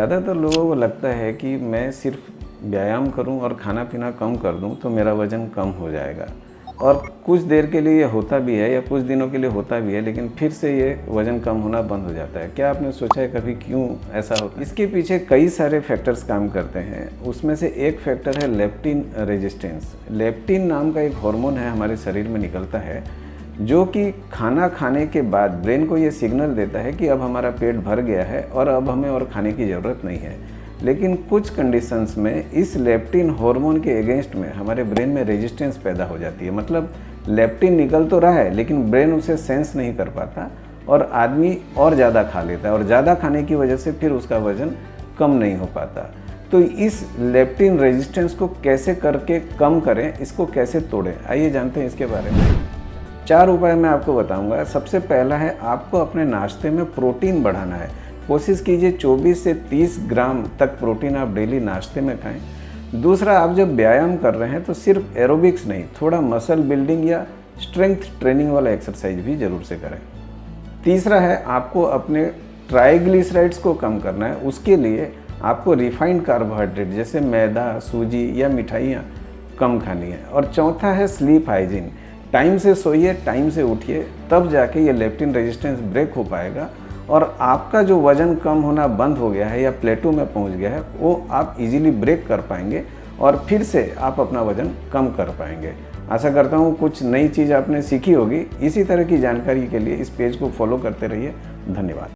ज़्यादातर लोगों को लगता है कि मैं सिर्फ व्यायाम करूं और खाना पीना कम कर दूं तो मेरा वज़न कम हो जाएगा, और कुछ देर के लिए ये होता भी है या कुछ दिनों के लिए होता भी है, लेकिन फिर से ये वज़न कम होना बंद हो जाता है। क्या आपने सोचा है कभी क्यों ऐसा होता है? इसके पीछे कई सारे फैक्टर्स काम करते हैं। उसमें से एक फैक्टर है लेप्टिन रेजिस्टेंस। लेप्टिन नाम का एक हार्मोन है, हमारे शरीर में निकलता है, जो कि खाना खाने के बाद ब्रेन को ये सिग्नल देता है कि अब हमारा पेट भर गया है और अब हमें और खाने की ज़रूरत नहीं है। लेकिन कुछ कंडीशंस में इस लेप्टिन हार्मोन के अगेंस्ट में हमारे ब्रेन में रेजिस्टेंस पैदा हो जाती है। मतलब लेप्टिन निकल तो रहा है लेकिन ब्रेन उसे सेंस नहीं कर पाता और आदमी और ज़्यादा खा लेता है, और ज़्यादा खाने की वजह से फिर उसका वज़न कम नहीं हो पाता। तो इस लेप्टिन रेजिस्टेंस को कैसे करके कम करें, इसको कैसे तोड़ें, आइए जानते हैं इसके बारे में। 4 उपाय मैं आपको बताऊंगा। सबसे पहला है, आपको अपने नाश्ते में प्रोटीन बढ़ाना है। कोशिश कीजिए 24 से 30 ग्राम तक प्रोटीन आप डेली नाश्ते में खाएं। दूसरा, आप जब व्यायाम कर रहे हैं तो सिर्फ एरोबिक्स नहीं, थोड़ा मसल बिल्डिंग या स्ट्रेंथ ट्रेनिंग वाला एक्सरसाइज भी ज़रूर से करें। तीसरा है, आपको अपने ट्राइग्लिसराइड्स को कम करना है। उसके लिए आपको रिफाइंड कार्बोहाइड्रेट जैसे मैदा, सूजी या मिठाइयाँ कम खानी है। और चौथा है स्लीप हाइजीन। टाइम से सोइए, टाइम से उठिए, तब जाके ये लेप्टिन रेजिस्टेंस ब्रेक हो पाएगा और आपका जो वज़न कम होना बंद हो गया है या प्लेटो में पहुंच गया है वो आप इजीली ब्रेक कर पाएंगे और फिर से आप अपना वज़न कम कर पाएंगे। आशा करता हूँ कुछ नई चीज़ आपने सीखी होगी। इसी तरह की जानकारी के लिए इस पेज को फॉलो करते रहिए। धन्यवाद।